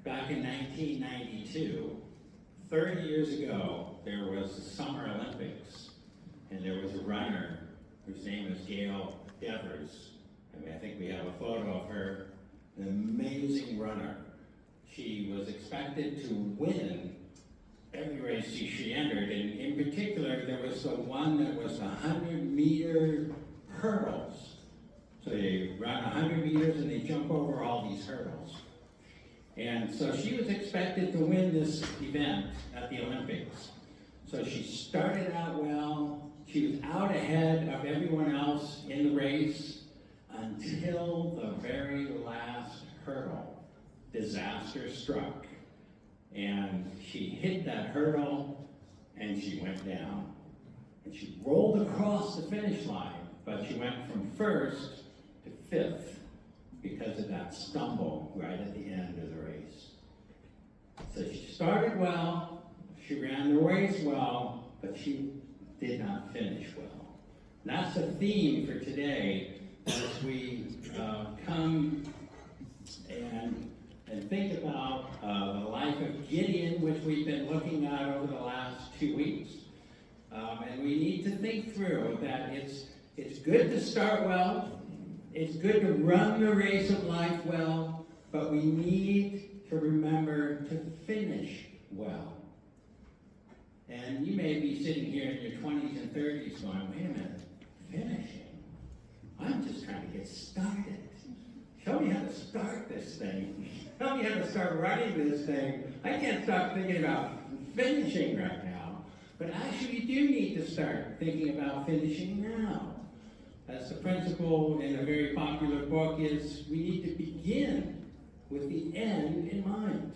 Back in 1992, 30 years ago, there was the Summer Olympics, and there was a runner whose name is Gail Devers. I think we have a photo of her, an amazing runner. She was expected to win every race she entered, and in particular, there was the one that was the 100-meter hurdles. So they run 100 meters and they jump over all these hurdles. And so she was expected to win this event at the Olympics. So she started out well. She was out ahead of everyone else in the race until the very last hurdle. Disaster struck. And she hit that hurdle and she went down. And she rolled across the finish line, but she went from first to fifth because of that stumble right at the end of the race. So she started well, she ran the race well, but she did not finish well. And that's the theme for today as we come and think about the life of Gideon, which we've been looking at over the last 2 weeks. And we need to think through that it's good to start well, it's good to run the race of life well, but we need to remember to finish well. And you may be sitting here in your 20s and 30s going, wait a minute, finishing? I'm just trying to get started. Show me how to start this thing. Show me how to start running this thing. I can't stop thinking about finishing right now. But actually, you do need to start thinking about finishing now. As the principle in a very popular book is, we need to begin with the end in mind.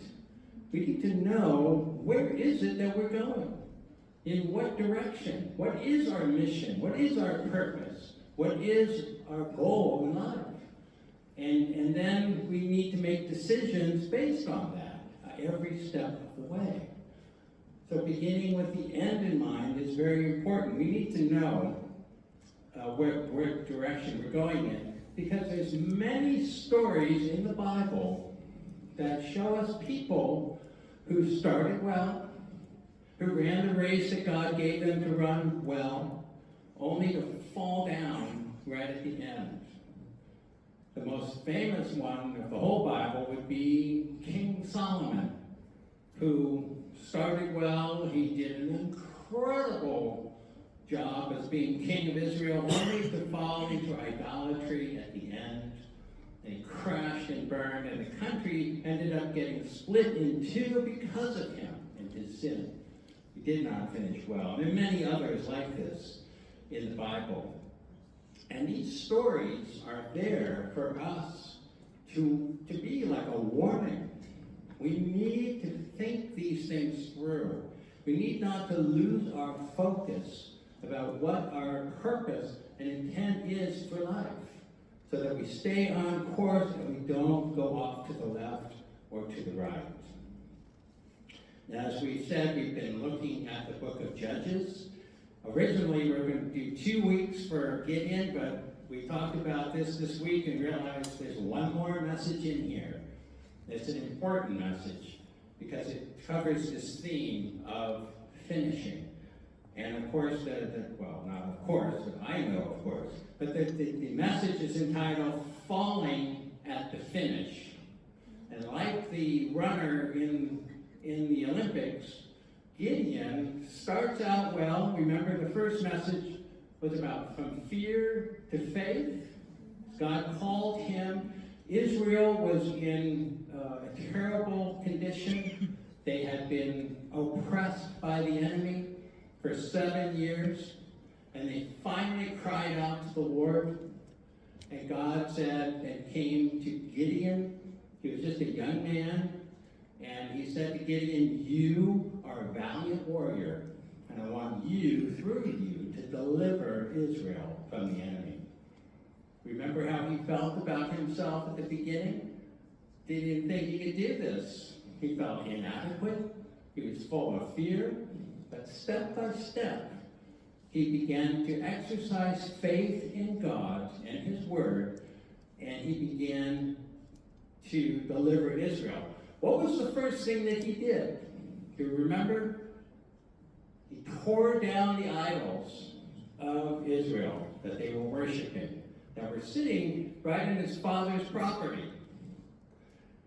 We need to know, where is it that we're going? In what direction? What is our mission? What is our purpose? What is our goal in life? And then we need to make decisions based on that every step of the way. So beginning with the end in mind is very important. We need to know what direction we're going in, because there's many stories in the Bible that show us people who started well, who ran the race that God gave them to run well, only to fall down right at the end. The most famous one of the whole Bible would be King Solomon, who started well. He did an incredible job as being king of Israel, only to fall into idolatry at the end. And he crashed and burned, and the country ended up getting split in two because of him and his sin. He did not finish well. There are many others like this in the Bible. And these stories are there for us to be like a warning. We need to think these things through. We need not to lose our focus about what our purpose and intent is for life, so that we stay on course and we don't go off to the left or to the right. Now, as we've said, we've been looking at the book of Judges. Originally, we were going to do 2 weeks for Gideon, but we talked about this week and realized there's one more message in here. It's an important message because it covers this theme of finishing. And of course, well, not of course, but I know of course, but the message is entitled Falling at the Finish. And like the runner in the Olympics, Gideon starts out well. Remember, the first message was about from fear to faith. God called him. Israel was in a terrible condition. They had been oppressed by the enemy for 7 years, and they finally cried out to the Lord. And God said, and came to Gideon. He was just a young man. And he said to Gideon, you are a valiant warrior, and I want you, through you, to deliver Israel from the enemy. Remember how he felt about himself at the beginning? Didn't think he could do this. He felt inadequate. He was full of fear. But step by step, he began to exercise faith in God and his word, and he began to deliver Israel. What was the first thing that he did? Do you remember? He tore down the idols of Israel that they were worshiping, that were sitting right in his father's property.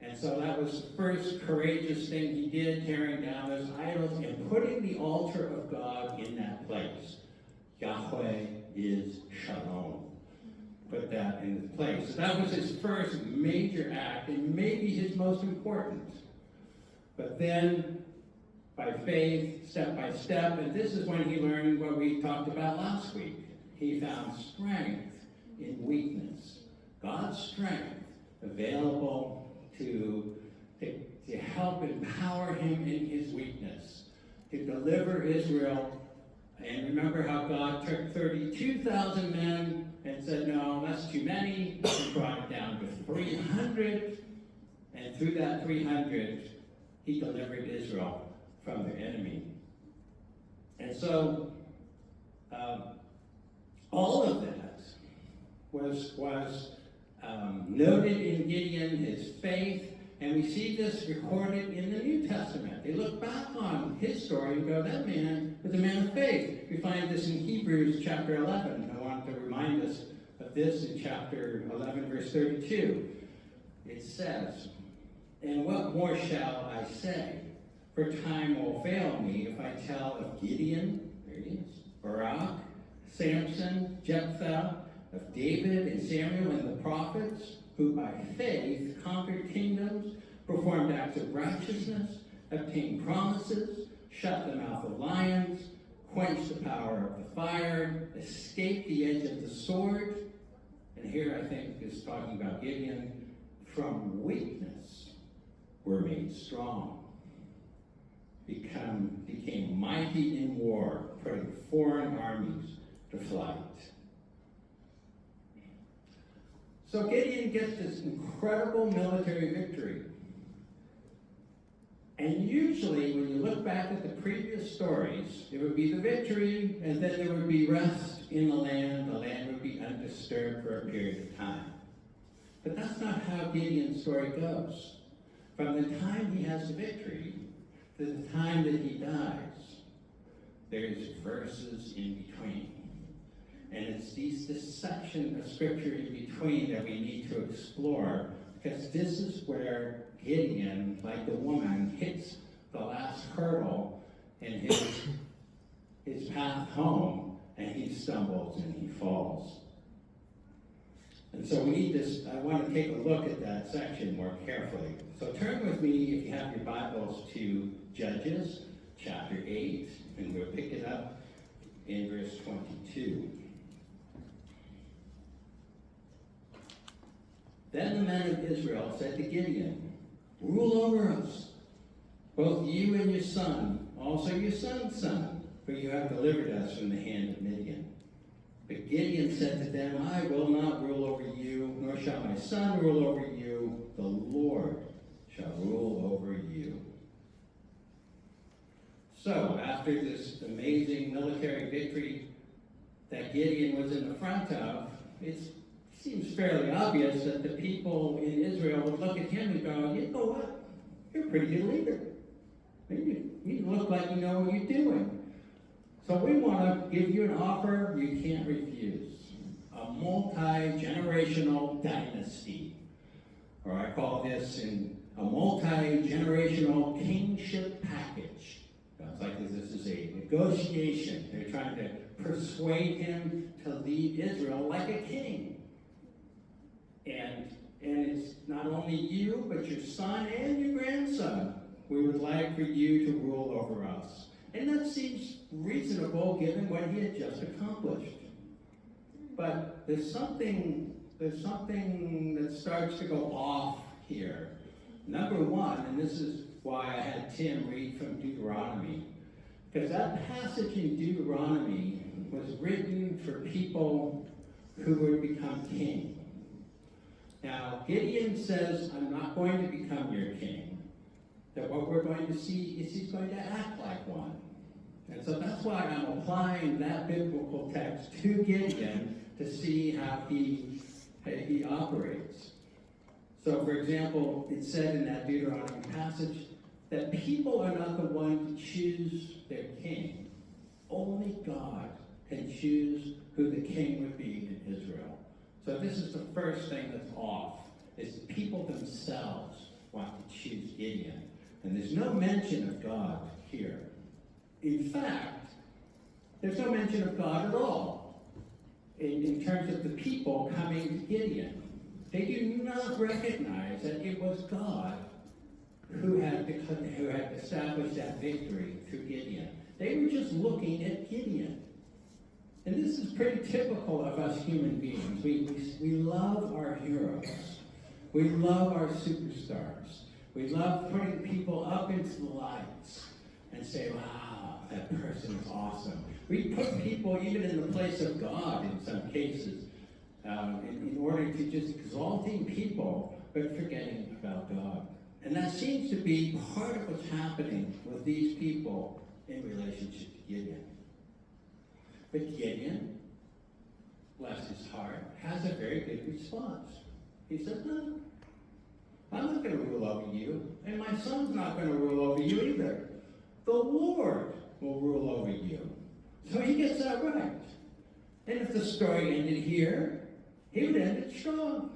And so that was the first courageous thing he did, tearing down those idols and putting the altar of God in that place. Yahweh is Shalom. Put that in its place. So that was his first major act, and maybe his most important. But then, by faith, step by step, and this is when he learned what we talked about last week. He found strength in weakness. God's strength available to help empower him in his weakness, to deliver Israel. And remember how God took 32,000 men and said, no, that's too many. He brought it down to 300. And through that 300, he delivered Israel from their enemy. And so, all of that was noted in Gideon, his faith, and we see this recorded in the New Testament. They look back on his story and go, that man was a man of faith. We find this in Hebrews chapter 11. I wanted to remind us of this in chapter 11, verse 32. It says, and what more shall I say? For time will fail me if I tell of Gideon, there he is, Barak, Samson, Jephthah, of David and Samuel and the prophets, who by faith conquered kingdoms, performed acts of righteousness, obtained promises, shut the mouth of lions, quenched the power of the fire, escaped the edge of the sword. And here I think is talking about Gideon. From weakness were made strong, became mighty in war, putting foreign armies to flight. So Gideon gets this incredible military victory. And usually, when you look back at the previous stories, it would be the victory, and then there would be rest in the land. The land would be undisturbed for a period of time. But that's not how Gideon's story goes. From the time he has the victory to the time that he dies, there's verses in between. And it's this section of scripture in between that we need to explore, because this is where Gideon, like the woman, hits the last hurdle in his path home, and he stumbles and he falls. And so we need this, I want to take a look at that section more carefully. So turn with me, if you have your Bibles, to Judges chapter 8, and we'll pick it up in verse 22. Then the men of Israel said to Gideon, rule over us, both you and your son, also your son's son, for you have delivered us from the hand of Midian. But Gideon said to them, I will not rule over you, nor shall my son rule over you. The Lord shall rule over you. So, after this amazing military victory that Gideon was in the front of, it seems fairly obvious that the people in Israel would look at him and go, you know what? You're a pretty good leader. You look like you know what you're doing. So we want to give you an offer you can't refuse. A multi-generational dynasty. Or I call this a multi-generational kingship package. Sounds like this is a negotiation. They're trying to persuade him to lead Israel like a king. And it's not only you, but your son and your grandson. We would like for you to rule over us. And that seems reasonable given what he had just accomplished. But there's something that starts to go off here. Number one, and this is why I had Tim read from Deuteronomy, because that passage in Deuteronomy was written for people who would become king. Now, Gideon says, I'm not going to become your king. That what we're going to see is he's going to act like one. And so that's why I'm applying that biblical text to Gideon to see how he operates. So, for example, it said in that Deuteronomy passage that people are not the one to choose their king. Only God can choose who the king would be in Israel. So this is the first thing that's off, is the people themselves want to choose Gideon. And there's no mention of God here. In fact, there's no mention of God at all in terms of the people coming to Gideon. They do not recognize that it was God who had established that victory through Gideon. They were just looking at Gideon. And this is pretty typical of us human beings. We love our heroes. We love our superstars. We love putting people up into the lights and say, wow, that person is awesome. We put people even in the place of God in some cases in order to just exalting people, but forgetting about God. And that seems to be part of what's happening with these people in relationship to Gideon. But Gideon, bless his heart, has a very good response. He says, no, I'm not going to rule over you, and my son's not going to rule over you either. The Lord will rule over you. So he gets that right. And if the story ended here, he would end it strong.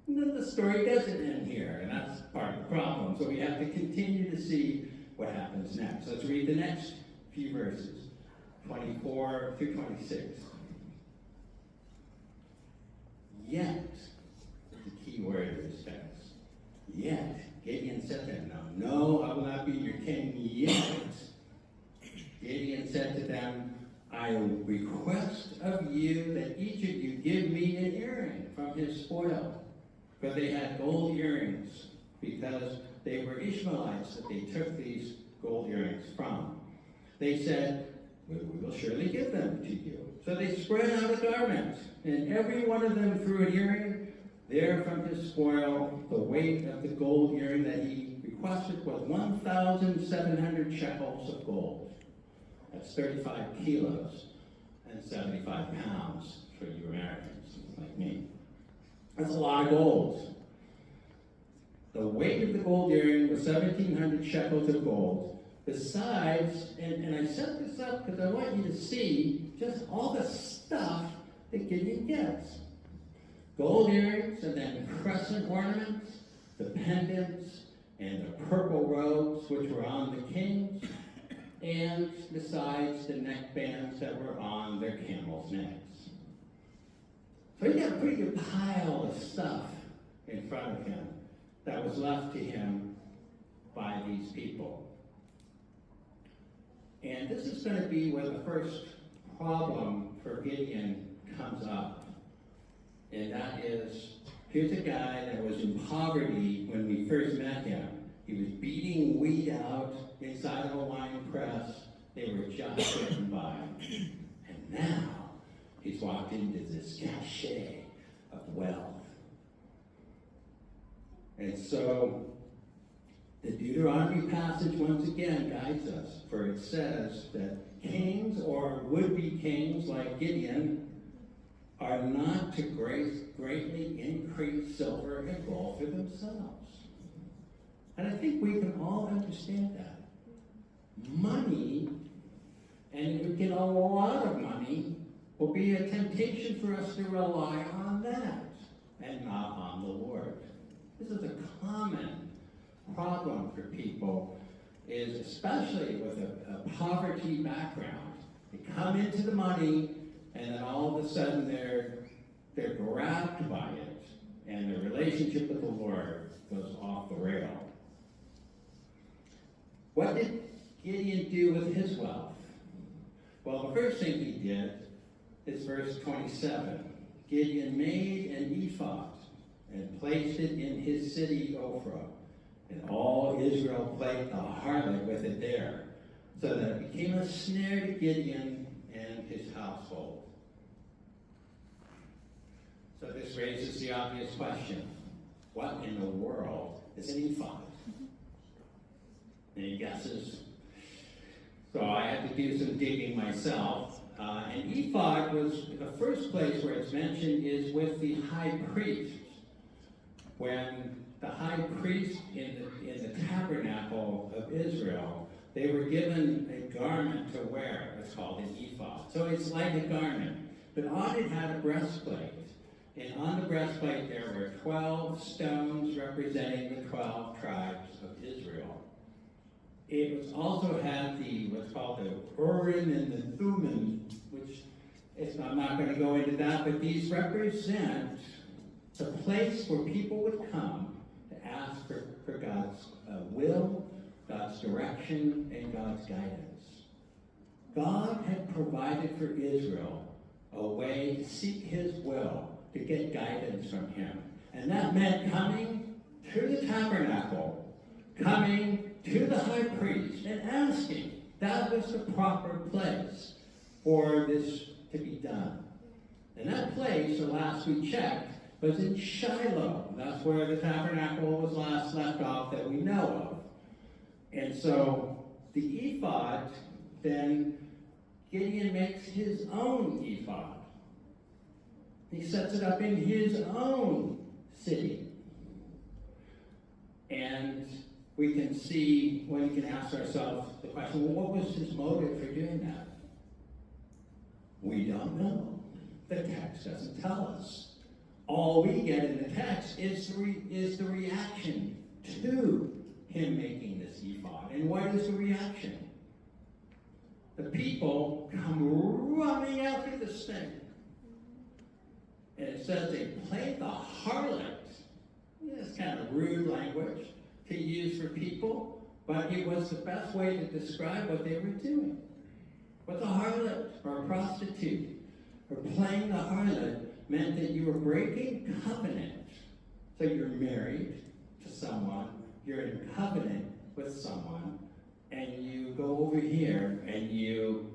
And then the story doesn't end here, and that's part of the problem. So we have to continue to see what happens next. Let's read the next few verses, 24 through 26. Yet, the key word of this text, yet, Gideon said to them, no, I will not be your king yet. Gideon said to them, I request of you that each of you give me an earring from his spoil. For they had gold earrings, because they were Ishmaelites that they took these gold earrings from. They said, we will surely give them to you. So they spread out a garment, and every one of them threw an earring there from his spoil. The weight of the gold earring that he requested was 1,700 shekels of gold. That's 35 kilos and 75 pounds for you Americans like me. That's a lot of gold. The weight of the gold earring was 1,700 shekels of gold. Besides, and I set this up because I want you to see just all the stuff that Gideon gets. Gold earrings, and then crescent ornaments, the pendants, and the purple robes which were on the kings, and besides the neck bands that were on their camels' necks. So he got a pretty good pile of stuff in front of him that was left to him by these people. And this is going to be where the first problem for Gideon comes up. And that is, here's a guy that was in poverty when we first met him. He was beating wheat out inside of a wine press. They were just getting by. And now, he's walked into this cachet of wealth. And so, the Deuteronomy passage once again guides us, for it says that kings or would-be kings like Gideon are not to greatly increase silver and gold for themselves. And I think we can all understand that. Money, and if we get a lot of money, will be a temptation for us to rely on that and not on the Lord. This is a common problem for people, is especially with a poverty background. They come into the money, and then all of a sudden they're grabbed by it, and their relationship with the Lord goes off the rail. What did Gideon do with his wealth? Well, the first thing he did is verse 27. Gideon made an ephod and placed it in his city Ophrah, and all Israel played the harlot with it there, so that it became a snare to Gideon and his household. So this raises the obvious question: what in the world is an ephod? Any guesses? So I had to do some digging myself. An ephod was the first place where it's mentioned is with the high priest. when the high priest in the tabernacle of Israel, they were given a garment to wear. It's called an ephod. So it's like a garment. But on it had a breastplate. And on the breastplate there were 12 stones representing the 12 tribes of Israel. It was also had what's called the Urim and the Thummim, which I'm not going to go into that, but these represent the place where people would come to ask for God's will, God's direction, and God's guidance. God had provided for Israel a way to seek his will, to get guidance from him. And that meant coming to the tabernacle, coming to the high priest, and asking. That was the proper place for this to be done. And that place, the last we checked, was in Shiloh. That's where the tabernacle was last left off that we know of. And so the ephod, then Gideon makes his own ephod. He sets it up in his own city. And we can see, we can ask ourselves the question, well, what was his motive for doing that? We don't know. The text doesn't tell us. All we get in the text is the reaction to him making this ephod. And what is the reaction? The people come running after this thing. And it says they played the harlot. It's kind of rude language to use for people, but it was the best way to describe what they were doing. What's a harlot or a prostitute? Or playing the harlot meant that you were breaking covenant. So you're married to someone, you're in covenant with someone, and you go over here and you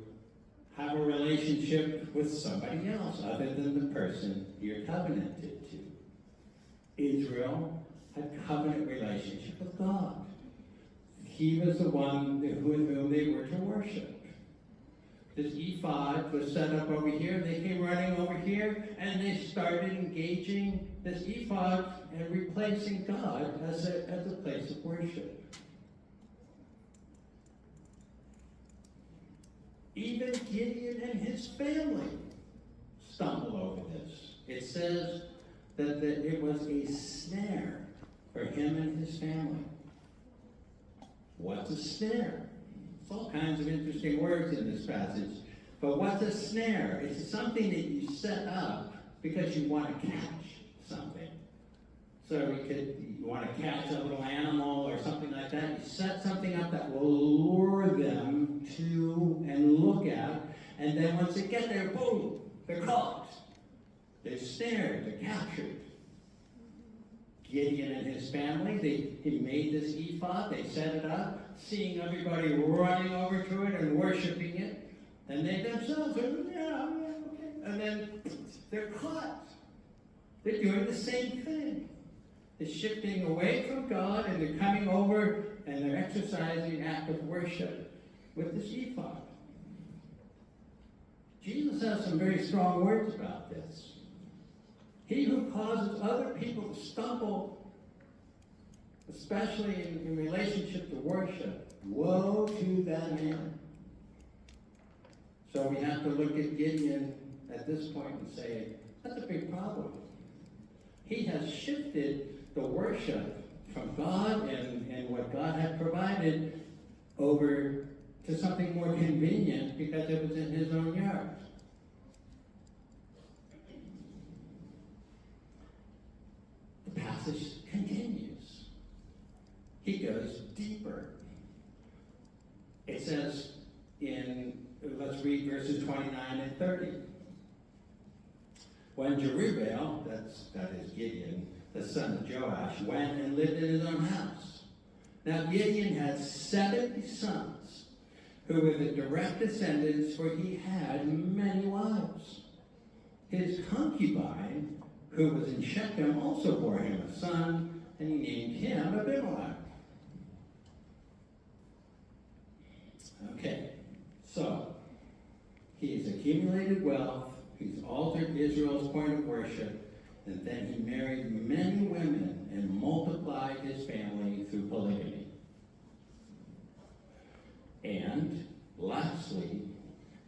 have a relationship with somebody else other than the person you're covenanted to. Israel had covenant relationship with God. He was the one with whom they were to worship. This ephod was set up over here. They came running over here, and they started engaging this ephod and replacing God as a place of worship. Even Gideon and his family stumbled over this. It says that it was a snare for him and his family. What's a snare? There's all kinds of interesting words in this passage. But what's a snare? It's something that you set up because you want to catch something. So you want to catch a little animal or something like that. You set something up that will lure them to and look at. And then once they get there, boom, they're caught. They're snared, they're captured. Gideon and his family, he made this ephod, they set it up, seeing everybody running over to it and worshiping it. And they themselves are, yeah, okay. And then they're caught. They're doing the same thing. They're shifting away from God and they're coming over and they're exercising an act of worship with this ephod. Jesus has some very strong words about this. He who causes other people to stumble, especially in relationship to worship, woe to that man. So we have to look at Gideon at this point and say, that's a big problem. He has shifted the worship from God and what God had provided over to something more convenient because it was in his own yard. The passage continues. He goes deeper. It says let's read verses 29 and 30. When Jerubbaal, that is Gideon, the son of Joash, went and lived in his own house. Now Gideon had 70 sons, who were the direct descendants, for he had many wives. His concubine, who was in Shechem, also bore him a son, and he named him Abimelech. Okay, so he's accumulated wealth, he's altered Israel's point of worship, And then he married many women and multiplied his family through polygamy. And lastly,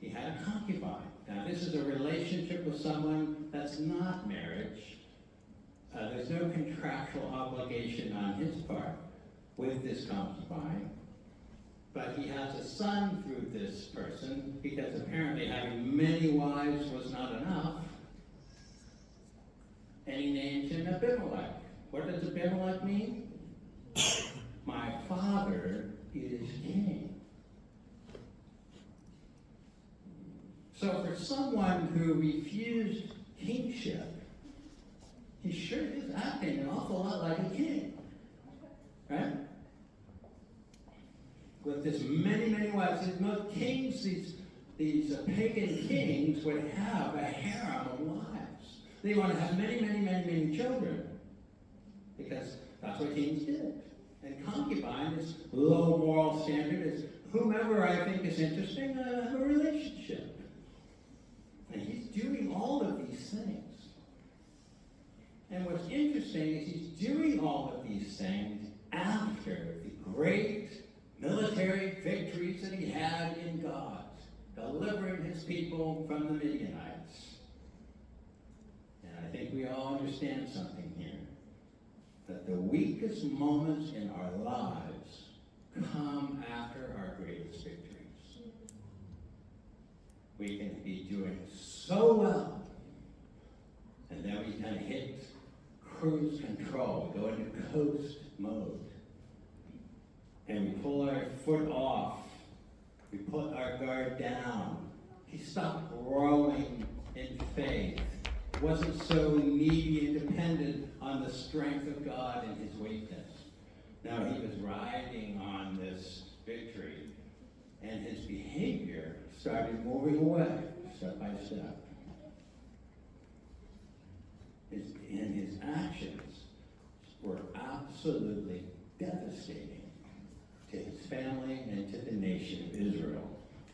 he had a concubine. Now, this is a relationship with someone that's not marriage. There's no contractual obligation on his part with this concubine. But he has a son through this person because apparently having many wives was not enough. And he named him Abimelech. What does Abimelech mean? My father is king. So for someone who refused kingship, he sure is acting an awful lot like a king. Right? With this many wives. Most kings, these pagan kings would have a harem of wives. They want to have many children. Because that's what kings did. And concubine is low moral standard. It's whomever I think is interesting, I have a relationship. And he's doing all of these things. And what's interesting is he's doing all of these things after the great military victories that he had in God, delivering his people from the Midianites. And I think we all understand something here, that the weakest moments in our lives come after our greatest victories. We can be doing so well, and then we kind of hit cruise control, go into coast mode. And we pull our foot off. We put our guard down. He stopped growing in faith. Wasn't so needy and dependent on the strength of God in his weakness. Now he was riding on this victory, and his behavior started moving away, step by step. And his actions were absolutely devastating to his family and to the nation of Israel.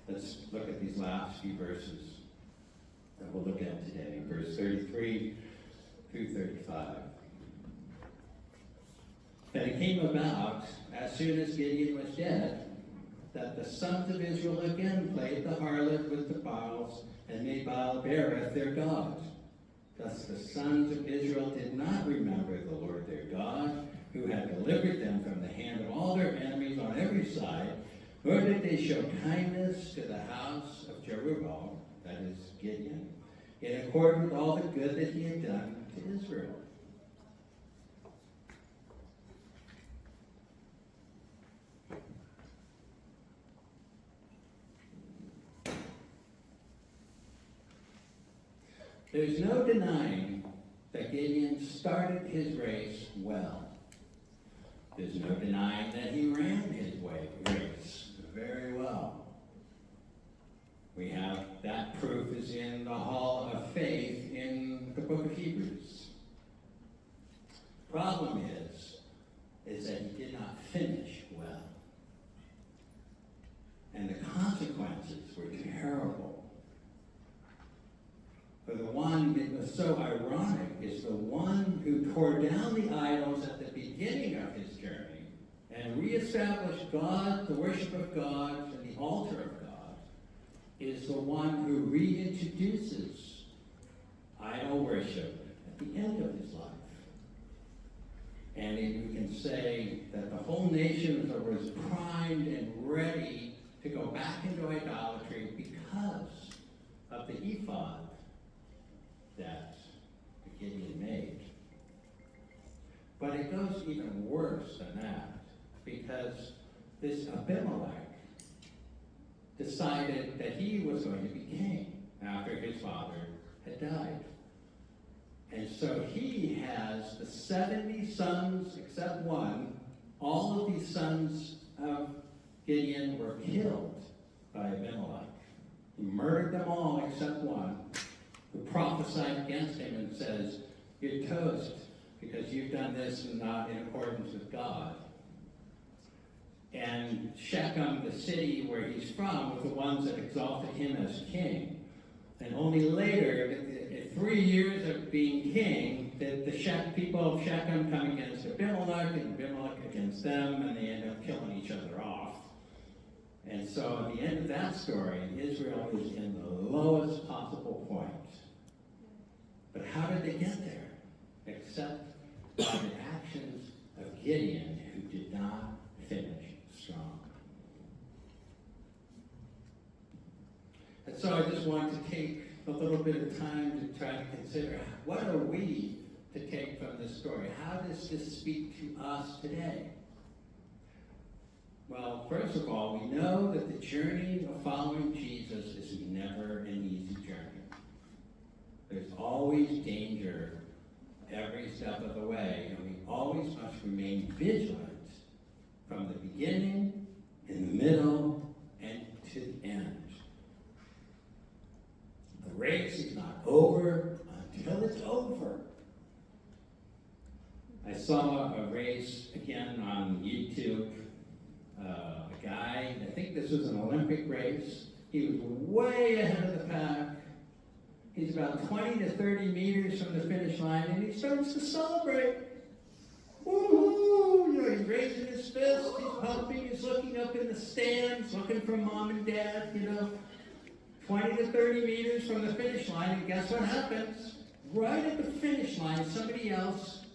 Let's look at these last few verses that we'll look at today, verse 33 through 35. And it came about, as soon as Gideon was dead, that the sons of Israel again played the harlot with the Baals and made Baal-berith their god. Thus the sons of Israel did not remember the Lord their God, who had delivered them from the hand of all their enemies on every side, nor did they show kindness to the house of Jerubbaal, that is Gideon, in accord with all the good that he had done to Israel. There's no denying that Gideon started his race well. There's no denying that he ran his race very well. We have that proof is in the Hall of Faith in the book of Hebrews. The problem is that he did not finish well. And the consequences were terrible. For the one, it was so ironic, is the one who tore down the idols at the beginning of his journey and reestablished God, the worship of God, and the altar of God, is the one who reintroduces idol worship at the end of his life. And we can say that the whole nation was primed and ready to go back into idolatry because of the ephod that Gideon made. But it goes even worse than that, because this Abimelech decided that he was going to be king after his father had died. And so he has the 70 sons except one. All of these sons of Gideon were killed by Abimelech. He murdered them all except one, who prophesied against him and says, "You're toast because you've done this and not in accordance with God." And Shechem, the city where he's from, was the ones that exalted him as king. And only later, 3 years of being king, the people of Shechem come against Abimelech, and Abimelech against them, and they end up killing each other off. And so at the end of that story, Israel is in the lowest possible point. But how did they get there? Except by the actions of Gideon, who did not finish strong. And so I just want to take a little bit of time to try to consider, what are we to take from this story? How does this speak to us today? Well, first of all, we know that the journey of following Jesus is never an easy journey. There's always danger every step of the way, and we always must remain vigilant from the beginning, in the middle, and to the end. The race is not over until it's over. I saw a race again on YouTube. A guy, I think this was an Olympic race. He was way ahead of the pack. He's about 20 to 30 meters from the finish line, and he starts to celebrate. Woo-hoo! You know, he's raising his fist, he's pumping, he's looking up in the stands, looking for mom and dad, 20 to 30 meters from the finish line, and guess what happens? Right at the finish line, somebody else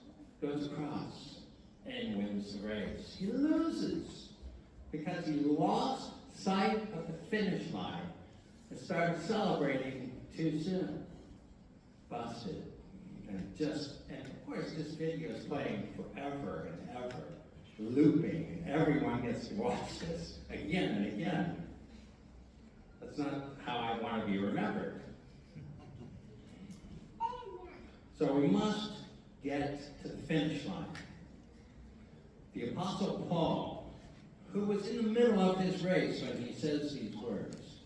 goes across and wins the race. He loses because he lost sight of the finish line and started celebrating too soon. Busted. And of course, this video is playing forever and ever, looping, and everyone gets to watch this again and again. That's not how I want to be remembered. So we must get to the finish line. The Apostle Paul, who was in the middle of his race when he says these words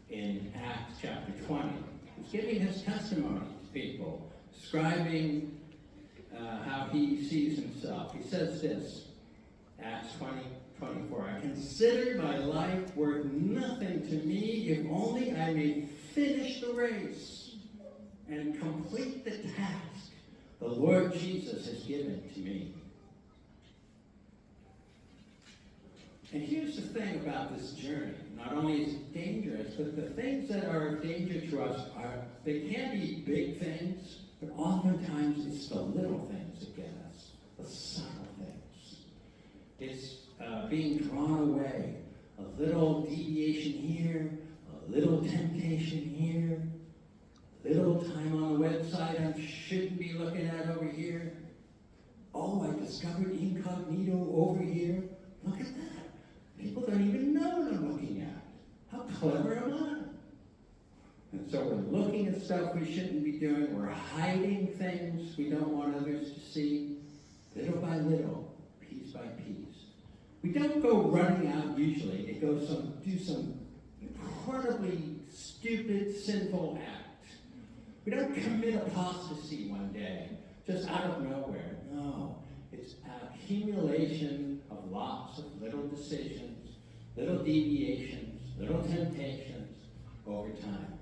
in Acts chapter 20, he's giving his testimony to people, describing how he sees himself. He says this, Acts 20:24, I consider my life worth nothing to me if only I may finish the race and complete the task the Lord Jesus has given to me. And here's the thing about this journey. Not only is it dangerous, but the things that are a danger to us they can be big things, but oftentimes it's the little things that get us, the subtle things. It's being drawn away, a little deviation here, a little temptation here, a little time on the website I shouldn't be looking at over here. Oh, I discovered incognito over here. Look at that. People don't even know what I'm looking at. How clever am I? And so we're looking at stuff we shouldn't be doing. We're hiding things we don't want others to see, little by little, piece by piece. We don't go running out usually to go do some incredibly stupid, sinful act. We don't commit apostasy one day, just out of nowhere. No, it's accumulation of lots of little decisions, little deviations, little temptations over time.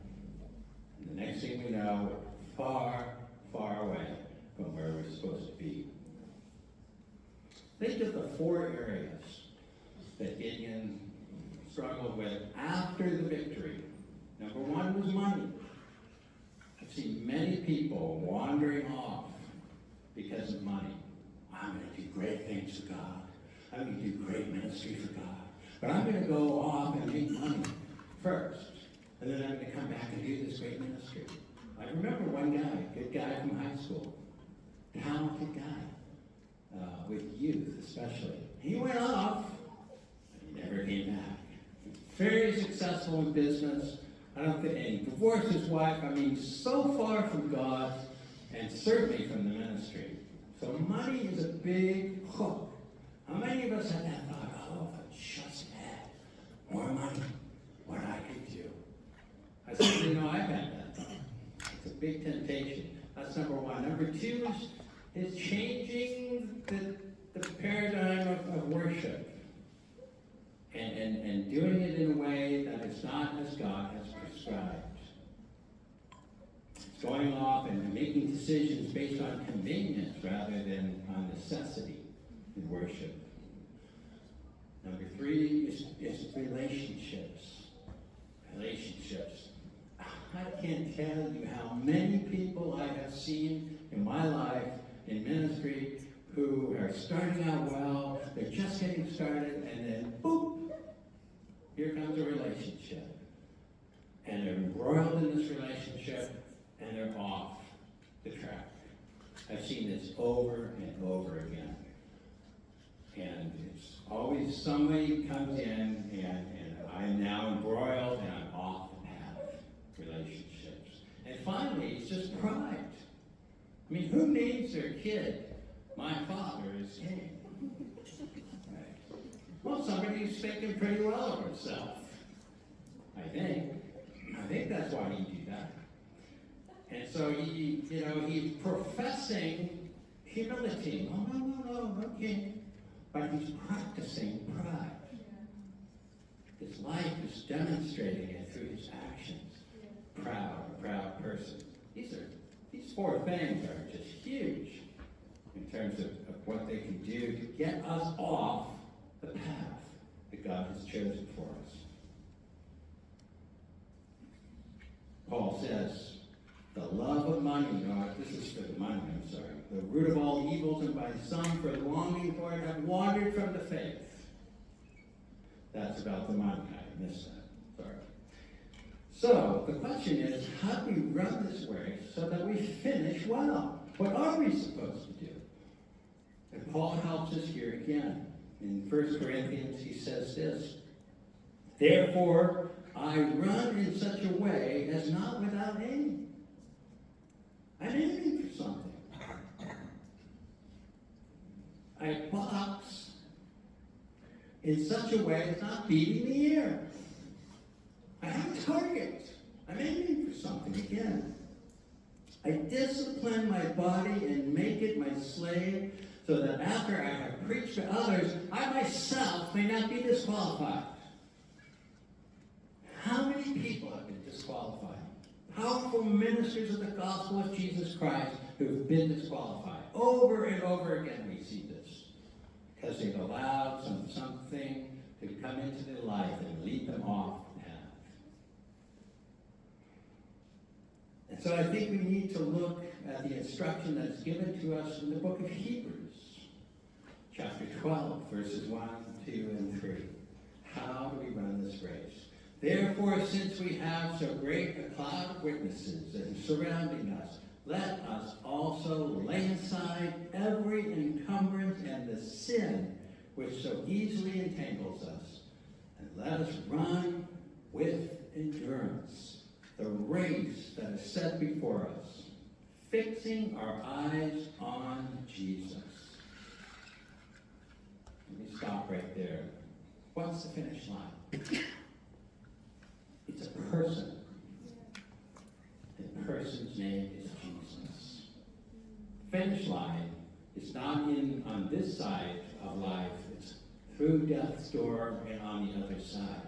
And the next thing we know, we're far, far away from where we're supposed to be. Think of the 4 areas that Gideon struggled with after the victory. Number 1 was money. I've seen many people wandering off because of money. I'm going to do great things for God. I'm going to do great ministry for God. But I'm going to go off and make money first. And then I'm going to come back and do this great ministry. I remember one guy, good guy from high school, talented guy, with youth especially. He went off, and he never came back. Very successful in business. I don't think, and he divorced his wife. I mean, so far from God, and certainly from the ministry. So money is a big hook. How many of us have that thought, oh, if I just had more money, what I could do? I certainly know I've had that thought. It's a big temptation. That's number 1. Number 2 is changing the paradigm of worship and doing it in a way that is not as God has prescribed. It's going off and making decisions decisions based on convenience rather than on necessity in worship. Number 3 is relationships. Relationships. I can't tell you how many people I have seen in my life in ministry who are starting out well, they're just getting started, and then boop, here comes a relationship. And they're embroiled in this relationship, and they're off the track. I've seen this over and over again. And it's always somebody comes in, and I'm now embroiled, and I'm off the path. Relationships. And finally, it's just pride. I mean, who names their kid, "My father is king"? Right. Well, somebody who's thinking pretty well of himself. I think that's why he do that. And so he's professing humility. Oh, no, king. But he's practicing pride. His life is demonstrating it through his actions. Proud person. These 4 things are just huge in terms of what they can do to get us off the path that God has chosen for us. Paul says, the love of money, this is for the money, the root of all evils, and by some for longing for it have wandered from the faith. That's about the money. I missed that. Sorry. So, the question is, how do we run this race so that we finish well? What are we supposed to do? And Paul helps us here again. In 1 Corinthians, he says this, therefore, I run in such a way as not without aim. I'm aiming for something. I box in such a way as not beating the air. I have a target. I'm aiming for something again. I discipline my body and make it my slave so that after I have preached to others, I myself may not be disqualified. How many people have been disqualified? Powerful ministers of the gospel of Jesus Christ who have been disqualified. Over and over again we see this. Because they've allowed something to come into their life and lead them off the path. And so I think we need to look at the instruction that's given to us in the book of Hebrews, chapter 12, verses 1, 2, and 3. How do we run this race? Therefore, since we have so great a cloud of witnesses that is surrounding us, let us also lay aside every encumbrance and the sin which so easily entangles us, and let us run with endurance the race that is set before us, fixing our eyes on Jesus. Let me stop right there. What's the finish line? It's a person. The person's name is Jesus. Finish line is not on this side of life. It's through death's door and on the other side.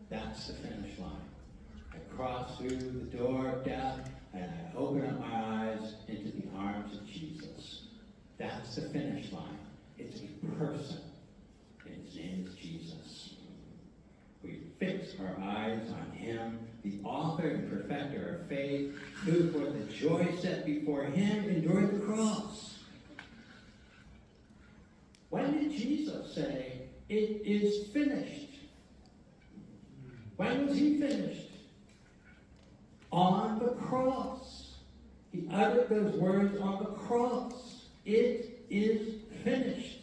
That's the finish line. I cross through the door of death and I open up my eyes into the arms of Jesus. That's the finish line. It's a person, and his name is Jesus. We fix our eyes on him, the author and perfecter of faith, who for the joy set before him endured the cross. When did Jesus say, "It is finished"? When was he finished? On the cross. He uttered those words on the cross. It is finished.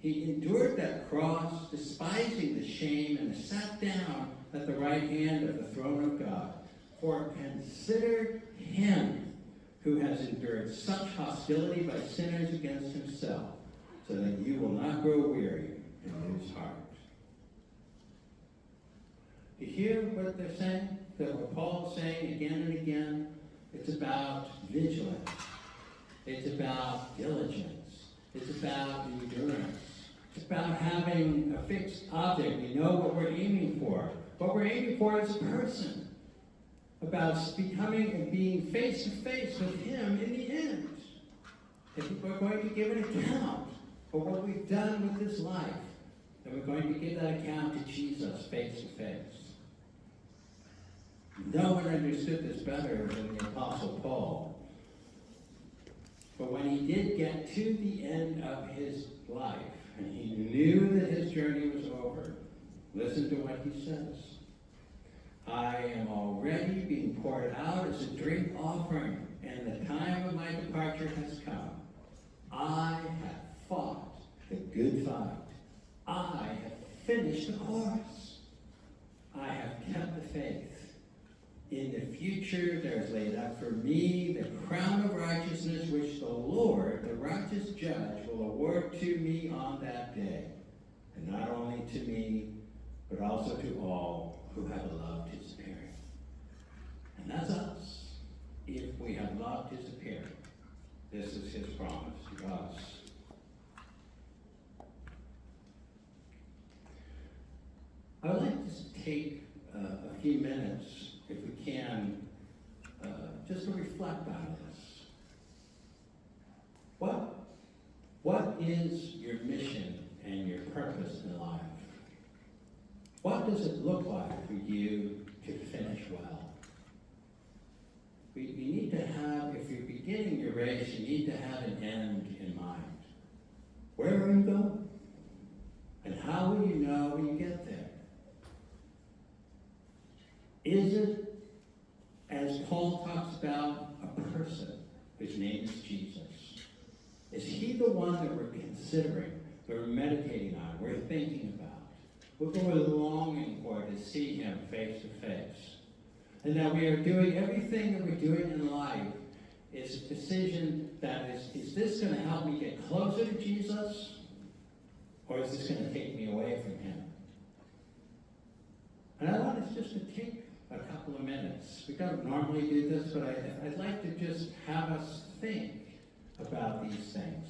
He endured that cross, despising the shame, and sat down at the right hand of the throne of God. For consider him who has endured such hostility by sinners against himself, so that you will not grow weary and lose heart. You hear what they're saying? That what Paul's saying again and again? It's about vigilance. It's about diligence. It's about endurance. It's about having a fixed object. We know what we're aiming for. What we're aiming for is a person. about becoming and being face to face with Him in the end. That we're going to give an account for what we've done with this life. And we're going to give that account to Jesus face to face. No one understood this better than the Apostle Paul. But when he did get to the end of his life, and he knew that his journey was over, listen to what he says. I am already being poured out as a drink offering, and the time of my departure has come. I have fought the good fight. I have finished the course. I have kept the faith. In the future, there is laid up for me the crown of righteousness, which the Lord, the righteous judge, will award to me on that day. And not only to me, but also to all who have loved His appearing. And that's us. If we have loved His appearing, this is His promise to us. I would like to take a few minutes, if we can, just to reflect on this. What is your mission and your purpose in life? What does it look like for you to finish well? You need to have, if you're beginning your race, you need to have an end in mind. Where are you going? And how will you know when you get there? Is it, as Paul talks about, a person whose name is Jesus? Is He the one that we're considering, that we're meditating on, we're thinking about? We're longing for to see Him face to face. And that we are doing everything that we're doing in life is a decision that is this going to help me get closer to Jesus? Or is this going to take me away from Him? And I want us just to take a couple of minutes. We don't normally do this, but I'd like to just have us think about these things.